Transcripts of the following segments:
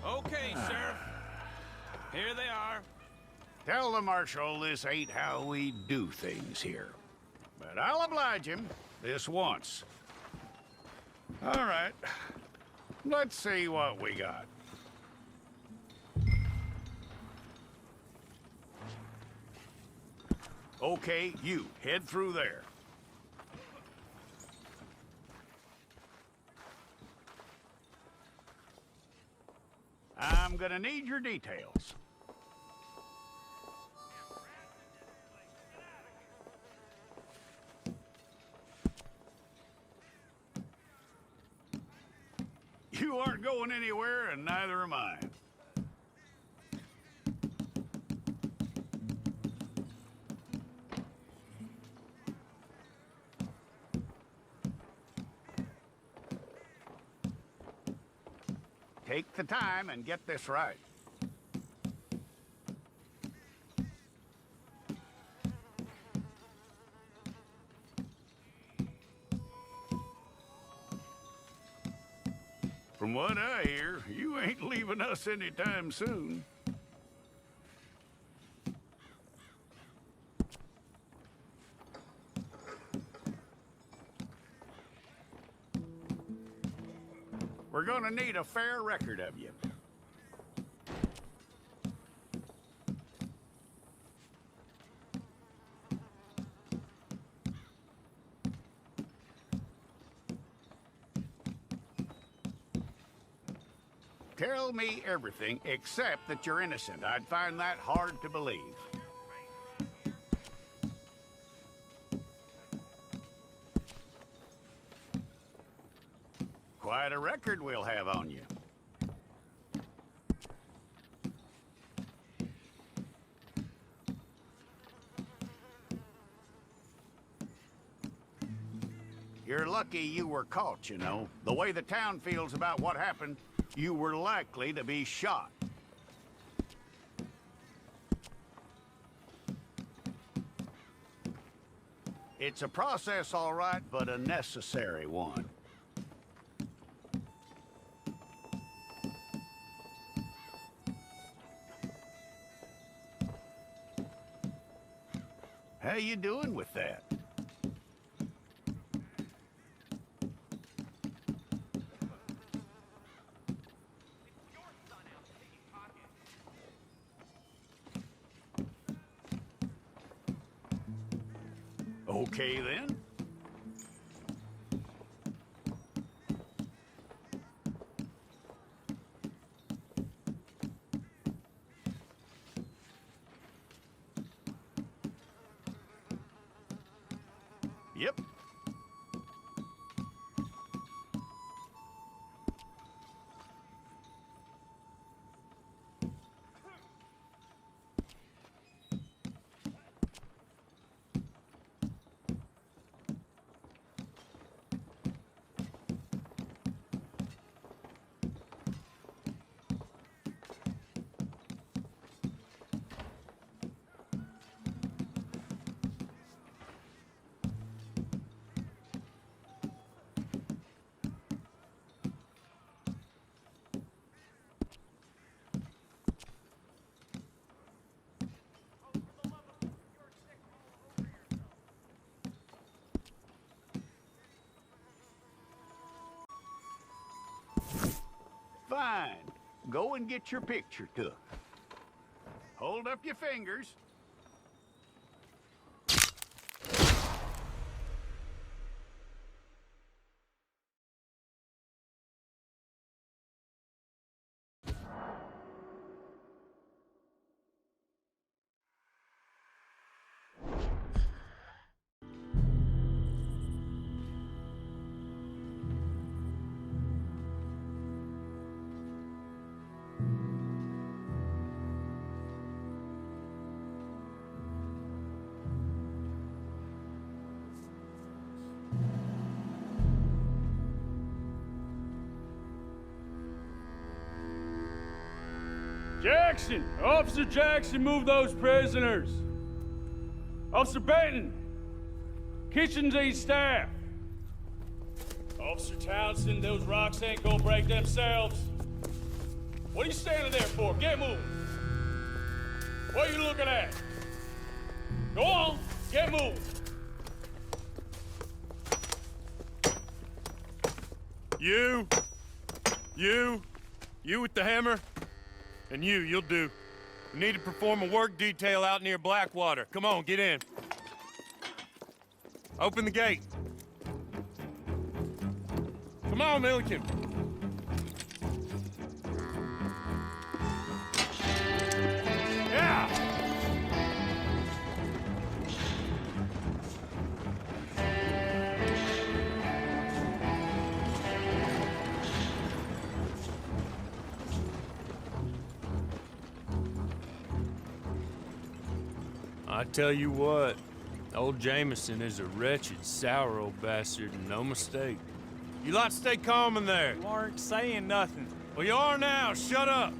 Okay, Sheriff. Here they are. Tell the Marshal this ain't how we do things here. But I'll oblige him this once. All right. Let's see what we got. Okay, you, head through there. I'm gonna need your details. You aren't going anywhere, and neither am I. Take the time and get this right. From what I hear, you ain't leaving us anytime soon. We're gonna need a fair record of you. Tell me everything except that you're innocent. I'd find that hard to believe. Quite a record we'll have on you. You're lucky you were caught, you know. The way the town feels about what happened, you were likely to be shot. It's a process, all right, but a necessary one. How you doing with that? Okay, then. Yep. Fine. Go and get your picture took. Hold up your fingers. Jackson! Officer Jackson, move those prisoners! Officer Benton! Kitchens and staff! Officer Townsend, those rocks ain't gonna break themselves. What are you standing there for? Get moving. What are you looking at? Go on, get moving. You with the hammer, and you'll do. We need to perform a work detail out near Blackwater. Come on, get in. Open the gate. Come on, Milliken. Yeah! I tell you what, old Jameson is a wretched, sour old bastard, and no mistake. You lot stay calm in there. You aren't saying nothing. Well, you are now. Shut up.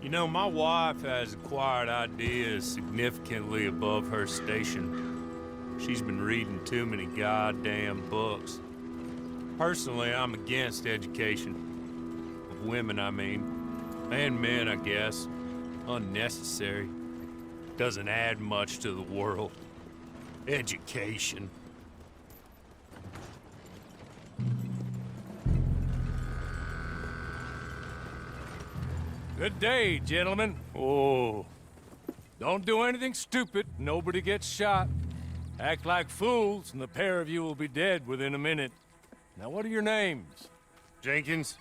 You know, my wife has acquired ideas significantly above her station. She's been reading too many goddamn books. Personally, I'm against education. Of women, I mean. And men, I guess. Unnecessary. Doesn't add much to the world. Education. Good day, gentlemen. Oh, Don't do anything stupid. Nobody gets shot. Act like fools, and the pair of you will be dead within a minute. Now, what are your names? Jenkins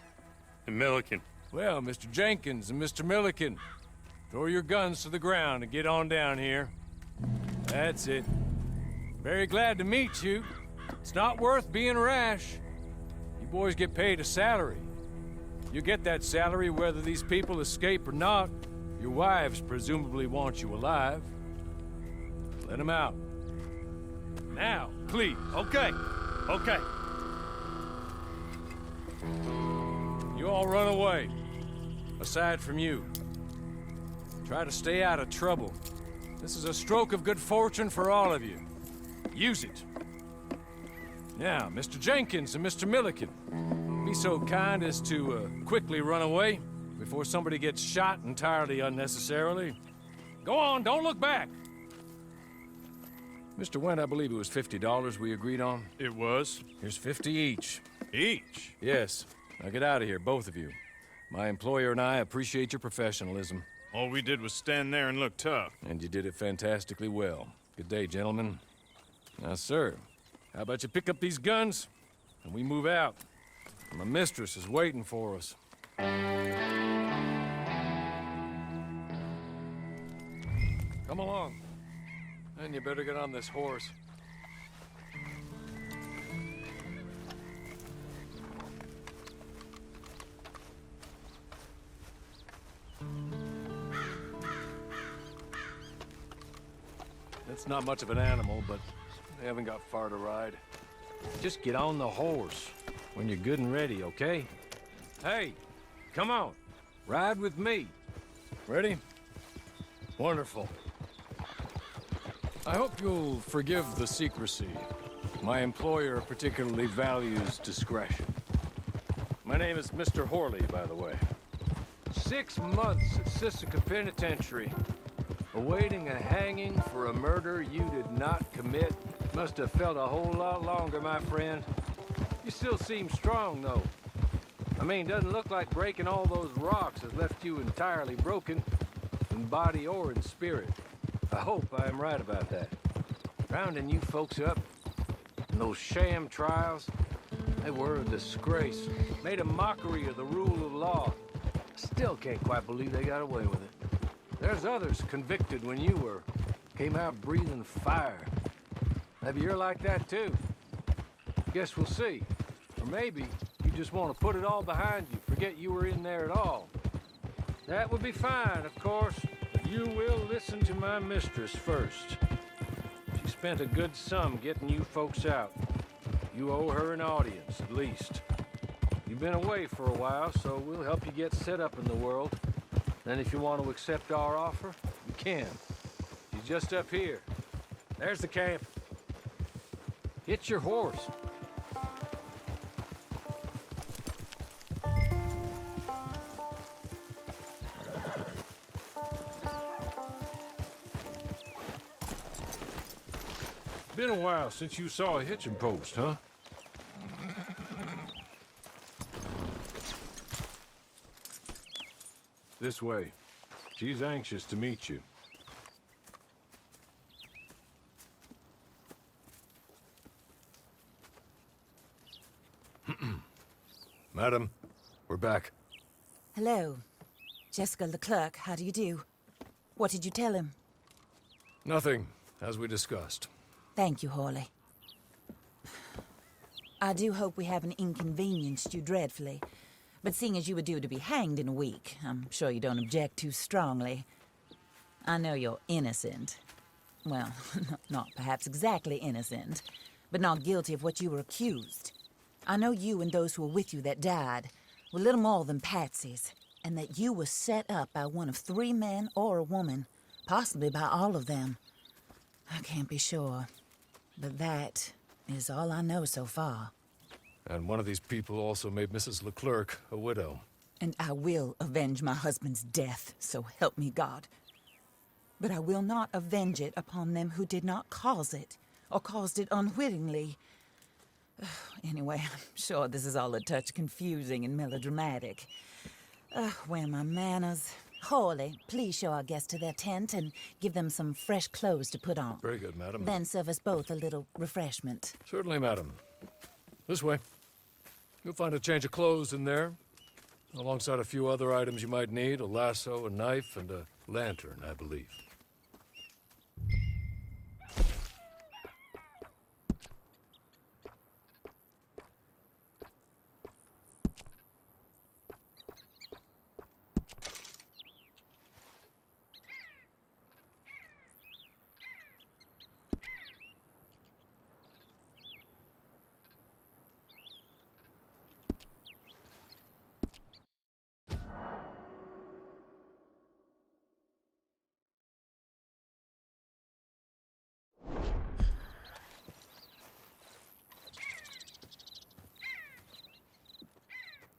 and Milliken. Well, Mr. Jenkins and Mr. Milliken, throw your guns to the ground and get on down here. That's it. Very glad to meet you. It's not worth being rash. You boys get paid a salary. You get that salary whether these people escape or not. Your wives presumably want you alive. Let them out. Now, please. Okay. You all run away. Aside from you. Try to stay out of trouble. This is a stroke of good fortune for all of you. Use it. Now, Mr. Jenkins and Mr. Milliken, be so kind as to quickly run away before somebody gets shot entirely unnecessarily. Go on, don't look back. Mr. Wendt, I believe it was $50 we agreed on. it was. Here's 50 each. Each? Yes. Now get out of here, both of you. My employer and I appreciate your professionalism. All we did was stand there and look tough. And you did it fantastically well. Good day, gentlemen. Now, sir, how about you pick up these guns and we move out? My mistress is waiting for us. Come along. And you better get on this horse. It's not much of an animal, but they haven't got far to ride. Just get on the horse when you're good and ready, okay? Hey, come on. Ride with me. Ready? Wonderful. I hope you'll forgive the secrecy. My employer particularly values discretion. My name is Mr. Horley, by the way. 6 months at Sisika Penitentiary, awaiting a hanging for a murder you did not commit. Must have felt a whole lot longer, my friend. You still seem strong, though. I mean, doesn't look like breaking all those rocks has left you entirely broken, in body or in spirit. I hope I am right about that. Rounding you folks up, and those sham trials, they were a disgrace. Made a mockery of the rule of law. Still can't quite believe they got away with it. There's others convicted when you were. Came out breathing fire. Maybe you're like that too. Guess we'll see. Or maybe you just want to put it all behind you, forget you were in there at all. That would be fine, of course, but you will listen to my mistress first. She spent a good sum getting you folks out. You owe her an audience, at least. You've been away for a while, so we'll help you get set up in the world. Then if you want to accept our offer, you can. She's just up here. There's the camp. Hit your horse. Been a while since you saw a hitching post, huh? This way. She's anxious to meet you. Madam, we're back. Hello. Jessica Leclerc, how do you do? What did you tell him? Nothing, as we discussed. Thank you, Hawley. I do hope we haven't inconvenienced you dreadfully. But seeing as you were due to be hanged in a week, I'm sure you don't object too strongly. I know you're innocent. Well, not perhaps exactly innocent, but not guilty of what you were accused. I know you and those who were with you that died were little more than patsies, and that you were set up by one of 3 men or a woman, possibly by all of them. I can't be sure, but that is all I know so far. And one of these people also made Mrs. Leclerc a widow. And I will avenge my husband's death, so help me God. But I will not avenge it upon them who did not cause it, or caused it unwittingly. Anyway, I'm sure this is all a touch confusing and melodramatic. Where are my manners? Hawley, please show our guests to their tent and give them some fresh clothes to put on. Very good, madam. Then serve us both a little refreshment. Certainly, madam. This way. You'll find a change of clothes in there, alongside a few other items you might need, a lasso, a knife, and a lantern, I believe.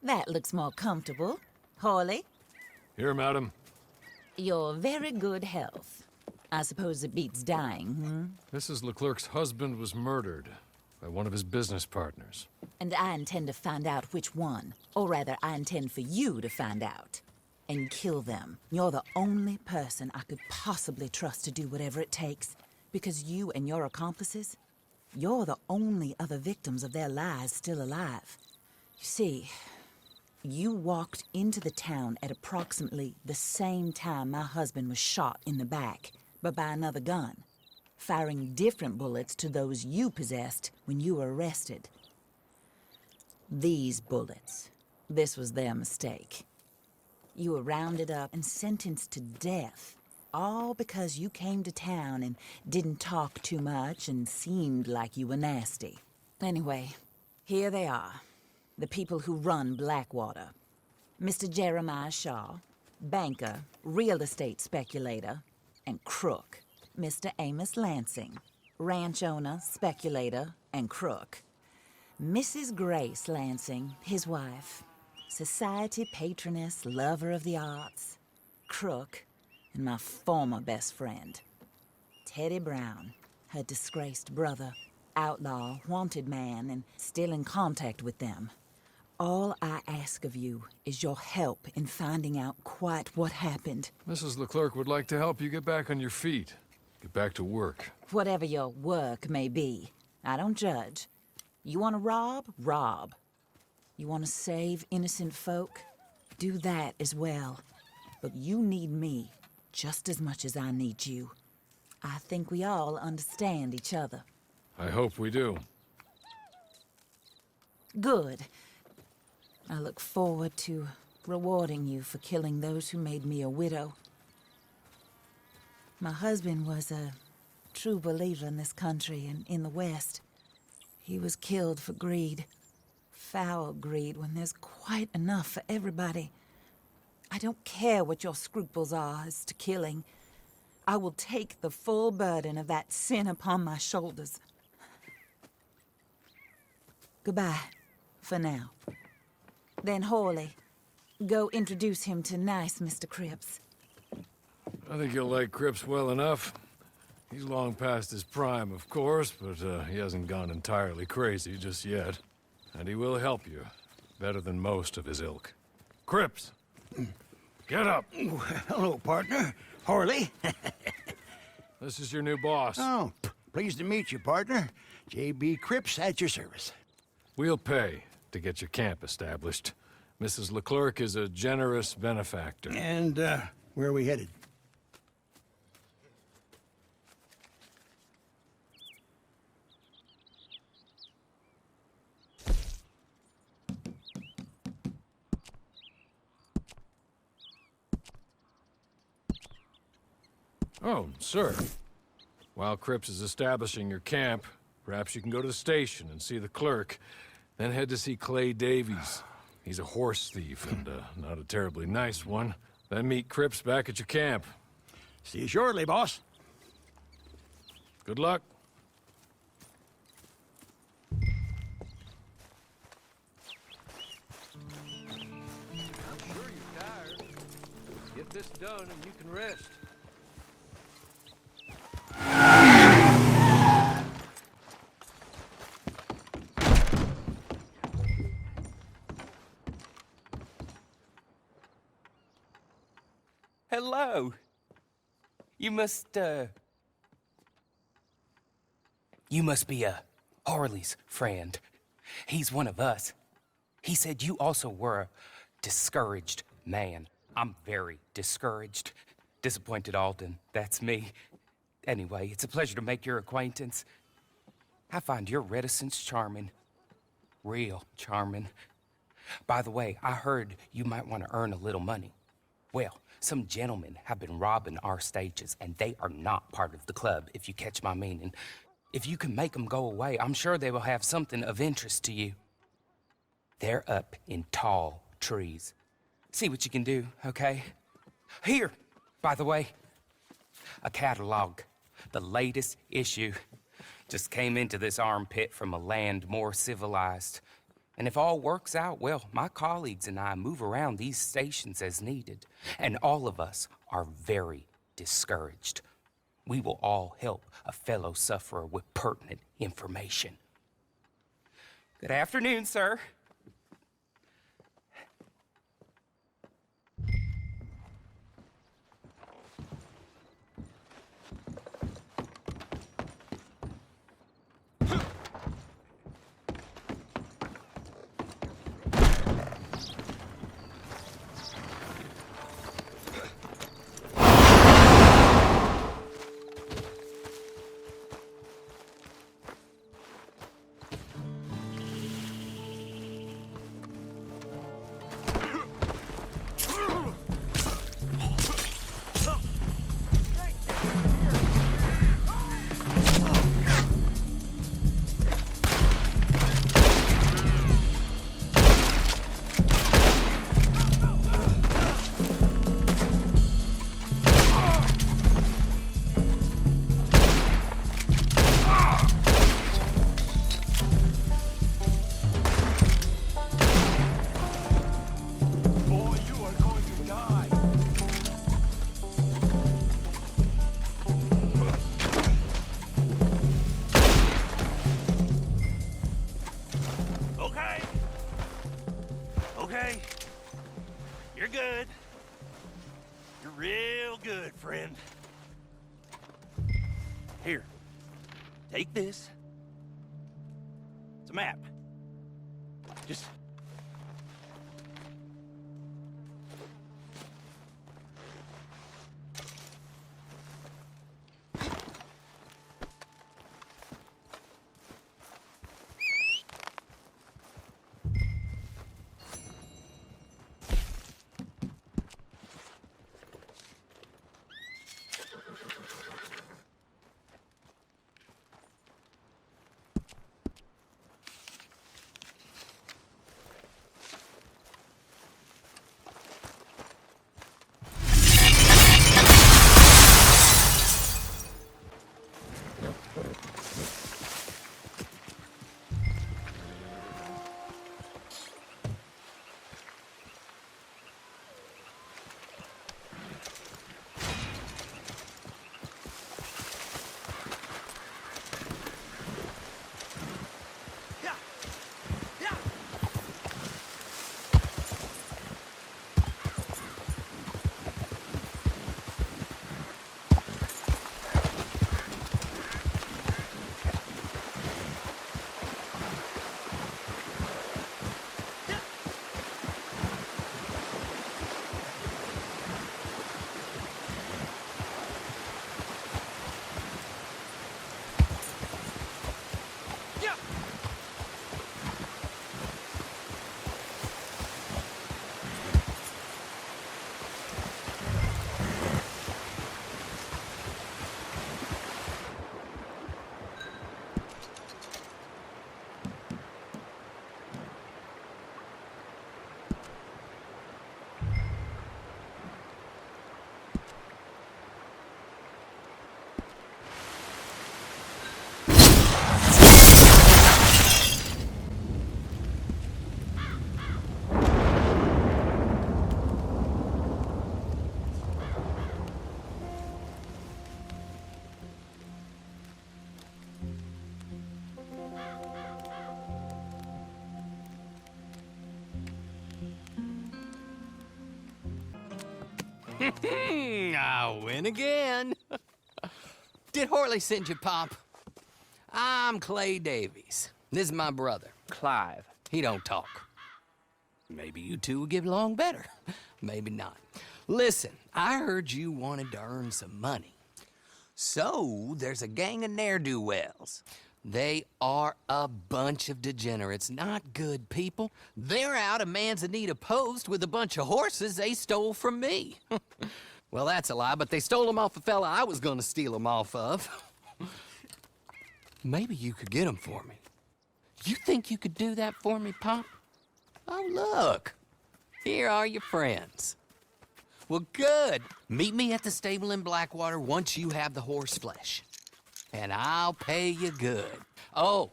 That looks more comfortable. Hawley, Here, madam. your very good health. I suppose it beats dying, Mrs. Leclerc's husband was murdered by one of his business partners. And I intend to find out which one. Or rather, I intend for you to find out. And kill them. You're the only person I could possibly trust to do whatever it takes. Because you and your accomplices, you're the only other victims of their lies still alive. You see, you walked into the town at approximately the same time my husband was shot in the back, but by another gun, firing different bullets to those you possessed when you were arrested. These bullets, this was their mistake. You were rounded up and sentenced to death, all because you came to town and didn't talk too much and seemed like you were nasty. Anyway, here they are. The people who run Blackwater. Mr. Jeremiah Shaw, banker, real estate speculator, and crook. Mr. Amos Lansing, ranch owner, speculator, and crook. Mrs. Grace Lansing, his wife, society patroness, lover of the arts, crook, and my former best friend. Teddy Brown, her disgraced brother, outlaw, wanted man, and still in contact with them. All I ask of you is your help in finding out quite what happened. Mrs. Leclerc would like to help you get back on your feet. Get back to work. Whatever your work may be, I don't judge. You want to rob? Rob. You want to save innocent folk? Do that as well. But you need me just as much as I need you. I think we all understand each other. I hope we do. Good. I look forward to rewarding you for killing those who made me a widow. My husband was a true believer in this country and in the West. He was killed for greed. Foul greed when there's quite enough for everybody. I don't care what your scruples are as to killing. I will take the full burden of that sin upon my shoulders. Goodbye, for now. Then Hawley, go introduce him to nice Mr. Cripps. I think you'll like Cripps well enough. He's long past his prime, of course, but he hasn't gone entirely crazy just yet. And he will help you, better than most of his ilk. Cripps, get up. Hello, partner. Harley. This is your new boss. Oh, pleased to meet you, partner. J.B. Cripps at your service. We'll pay to get your camp established. Mrs. Leclerc is a generous benefactor. And, where are we headed? Oh, sir. While Cripps is establishing your camp, perhaps you can go to the station and see the clerk, then head to see Clay Davies. He's a horse thief, and not a terribly nice one. Then meet Cripps back at your camp. See you shortly, boss. Good luck. I'm sure you're tired. Get this done and you can rest. Hello. You must be, Harley's friend. He's one of us. He said you also were a discouraged man. I'm very discouraged. Disappointed Alden, that's me. Anyway, it's a pleasure to make your acquaintance. I find your reticence charming. Real charming. By the way, I heard you might want to earn a little money. Well, some gentlemen have been robbing our stages, and they are not part of the club, if you catch my meaning. If you can make them go away, I'm sure they will have something of interest to you. They're up in tall trees. See what you can do, okay? Here, by the way, a catalog. The latest issue. Just came into this armpit from a land more civilized. And if all works out, well, my colleagues and I move around these stations as needed. And all of us are very discouraged. We will all help a fellow sufferer with pertinent information. Good afternoon, sir. Okay. You're good. You're real good, friend. Here. Take this. It's a map. Just... I win again. Did Horley send you, Pop? I'm Clay Davies. This is my brother, Clive. He don't talk. Maybe you two will get along better. Maybe not. Listen, I heard you wanted to earn some money. So, there's a gang of ne'er-do-wells. They are a bunch of degenerates, not good people. They're out of Manzanita Post with a bunch of horses they stole from me. Well, that's a lie, but they stole them off a fella I was gonna steal them off of. Maybe you could get them for me. You think you could do that for me, Pop? Oh, look. Here are your friends. Well, good. Meet me at the stable in Blackwater once you have the horse flesh. And I'll pay you good. Oh,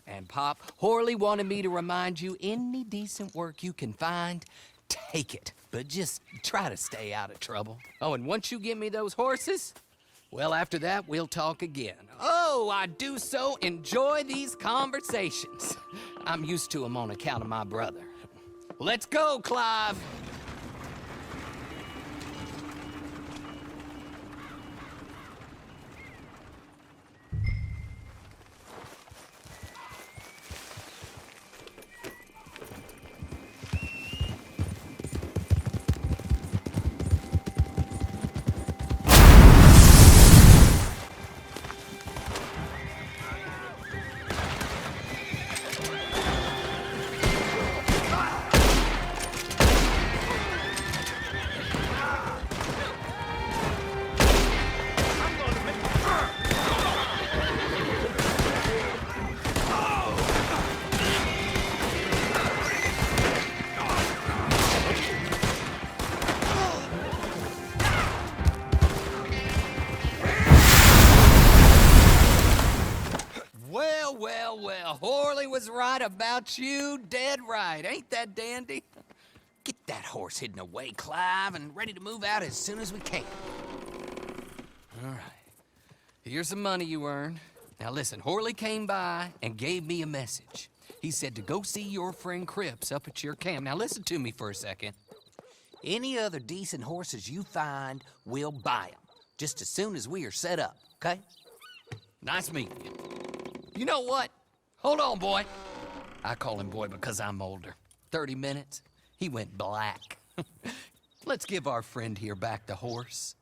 and Pop, Horley wanted me to remind you, any decent work you can find, take it. But just try to stay out of trouble. Oh, and once you give me those horses, well, after that, we'll talk again. Oh, I do so enjoy these conversations. I'm used to them on account of my brother. Let's go, Clive. Well, Horley was right about you, dead right. Ain't that dandy? Get that horse hidden away, Clive, and ready to move out as soon as we can. All right. Here's the money you earned. Now listen, Horley came by and gave me a message. He said to go see your friend Cripps up at your camp. Now listen to me for a second. Any other decent horses you find, we'll buy them. Just as soon as we are set up, okay? Nice meeting you. You know what? Hold on, boy. I call him boy because I'm older. 30 minutes, he went black. Let's give our friend here back the horse.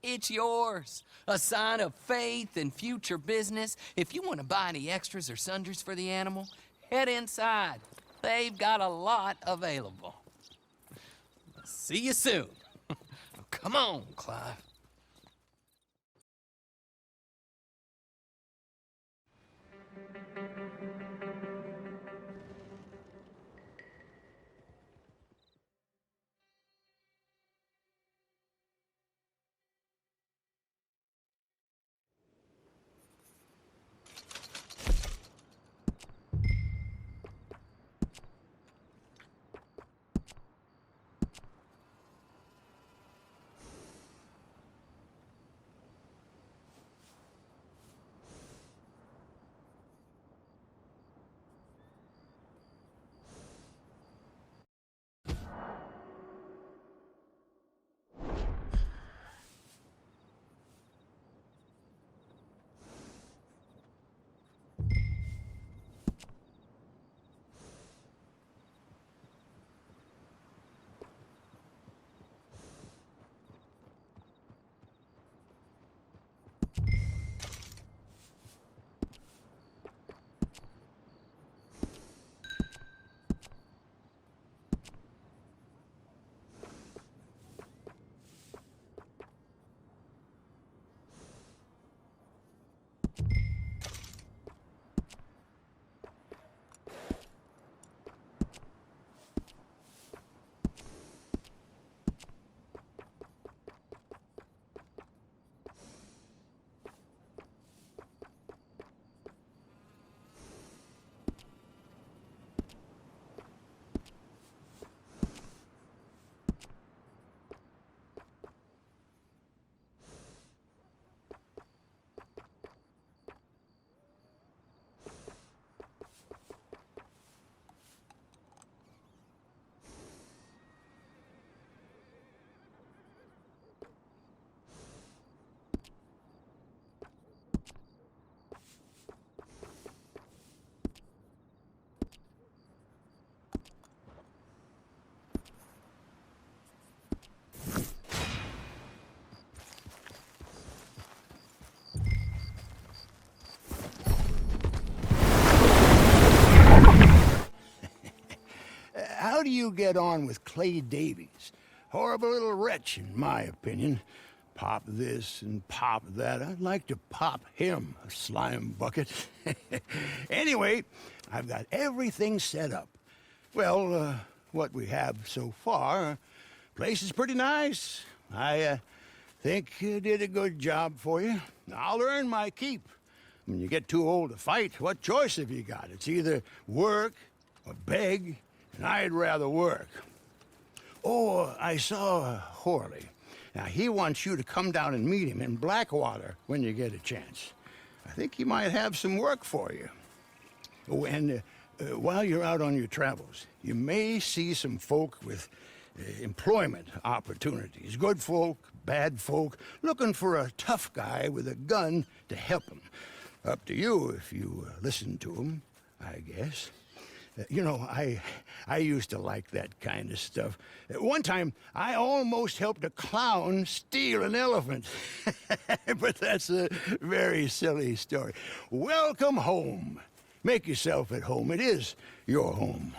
It's yours. A sign of faith and future business. If you want to buy any extras or sundries for the animal, head inside. They've got a lot available. See you soon. Come on, Clive. how do you get on with Clay Davies? Horrible little wretch, in my opinion. Pop this and pop that. I'd like to pop him, a slime bucket. Anyway, I've got everything set up. Well, what we have so far, place is pretty nice. I think you did a good job for you. I'll earn my keep. When you get too old to fight, what choice have you got? It's either work or beg, and I'd rather work. Oh, I saw Horley. Now, he wants you to come down and meet him in Blackwater when you get a chance. I think he might have some work for you. Oh, and while you're out on your travels, you may see some folk with employment opportunities. Good folk, bad folk, looking for a tough guy with a gun to help them. Up to you if you listen to them, I guess. You know, I used to like that kind of stuff. One time, I almost helped a clown steal an elephant. But that's a very silly story. Welcome home. Make yourself at home. It is your home.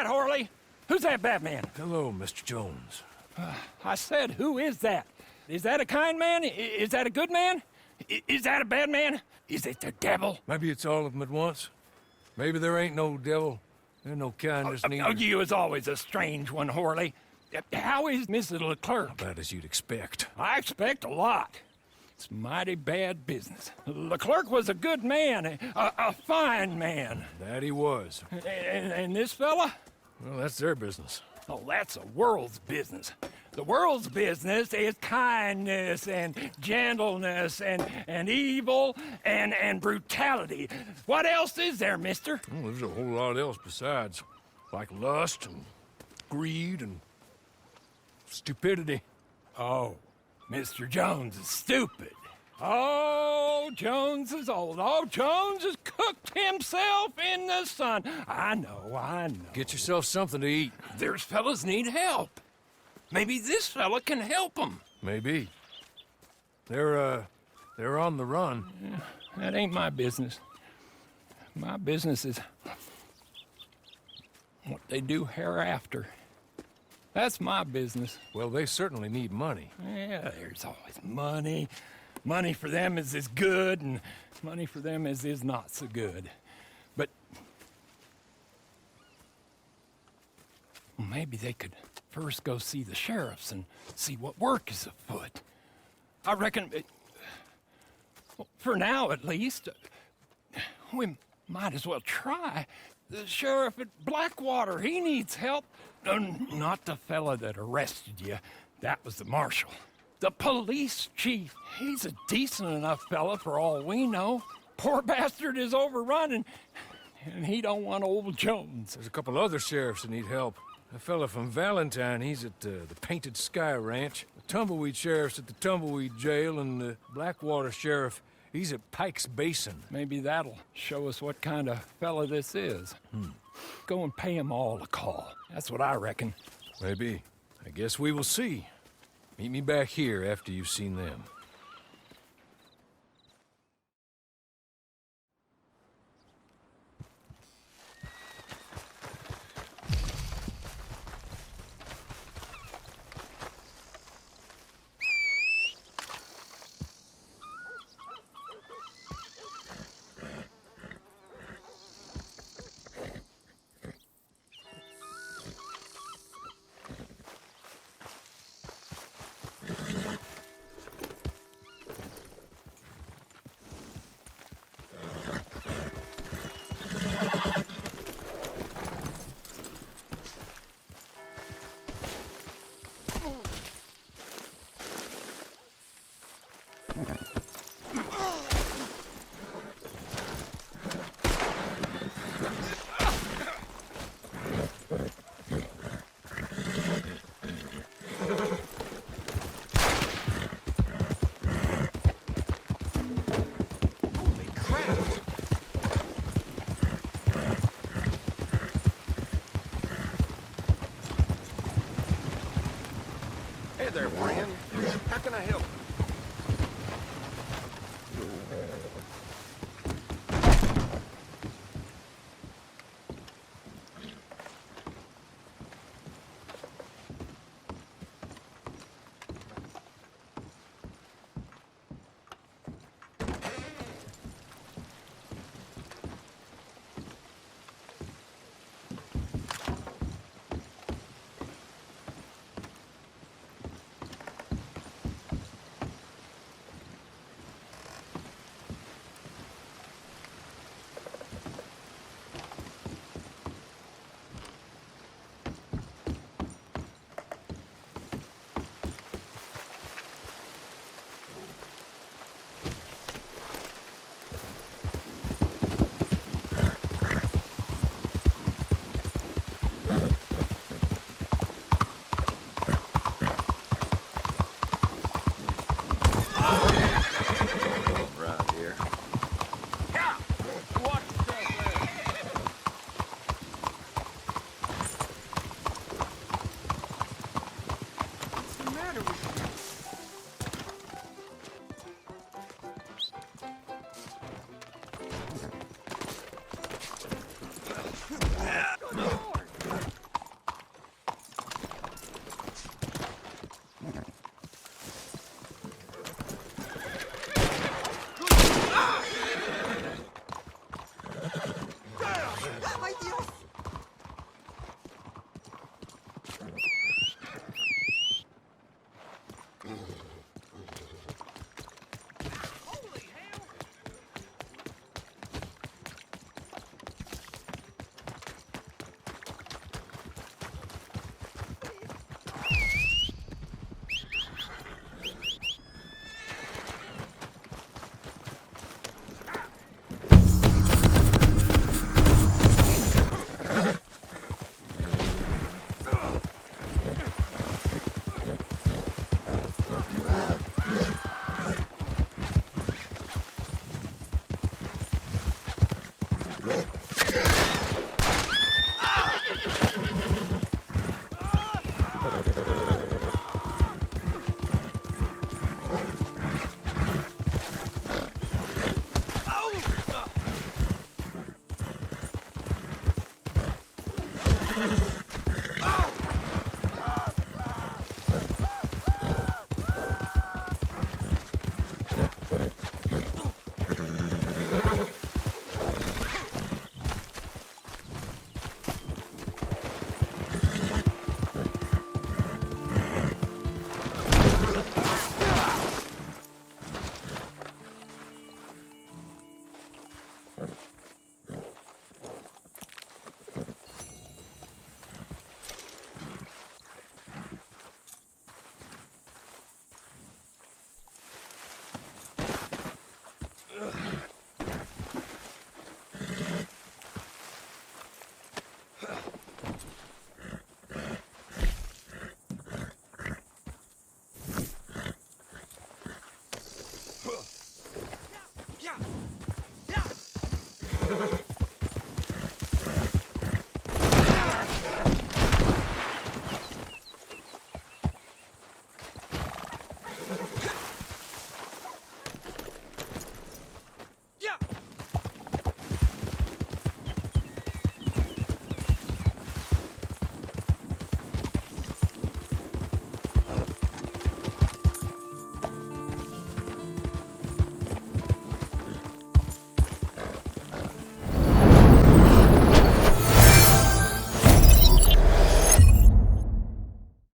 that, Harley? Who's that Batman? Hello, Mr. Jones. I said, who is that? Is that a kind man? Is that a good man? Is that a bad man? Is it the devil? Maybe it's all of them at once. Maybe there ain't no devil. There's no kindness neither. You was always a strange one, Harley. How is Mrs. Leclerc? About as you'd expect. I expect a lot. It's mighty bad business. Leclerc was a good man, a fine man. That he was. And this fella? Well, that's their business. Oh, that's the world's business. The world's business is kindness and gentleness and evil and brutality. What else is there, mister? Well, there's a whole lot else besides. Like lust and greed and stupidity. Oh, Mr. Jones is stupid. Oh, Jones is old. Oh, Jones has cooked himself in the sun. I know. Get yourself something to eat. There's fellas need help. Maybe this fella can help them. Maybe. They're on the run. That ain't my business. My business is what they do hereafter. That's my business. Well, they certainly need money. Yeah, there's always money. Money for them is good, and money for them is not so good. But well, maybe they could first go see the sheriffs and see what work is afoot. I reckon, well, for now at least, we might as well try. The sheriff at Blackwater, he needs help. Not the fella that arrested you. That was the marshal. The police chief, he's a decent enough fella for all we know. Poor bastard is overrun, and he don't want old Jones. There's a couple other sheriffs that need help. A fella from Valentine, he's at the Painted Sky Ranch. The Tumbleweed sheriff's at the Tumbleweed Jail, and the Blackwater sheriff, he's at Pike's Basin. Maybe that'll show us what kind of fella this is. Go and pay them all a call. That's what I reckon. Maybe. I guess we will see. Meet me back here after you've seen them. Hey there, friend. How can I help you?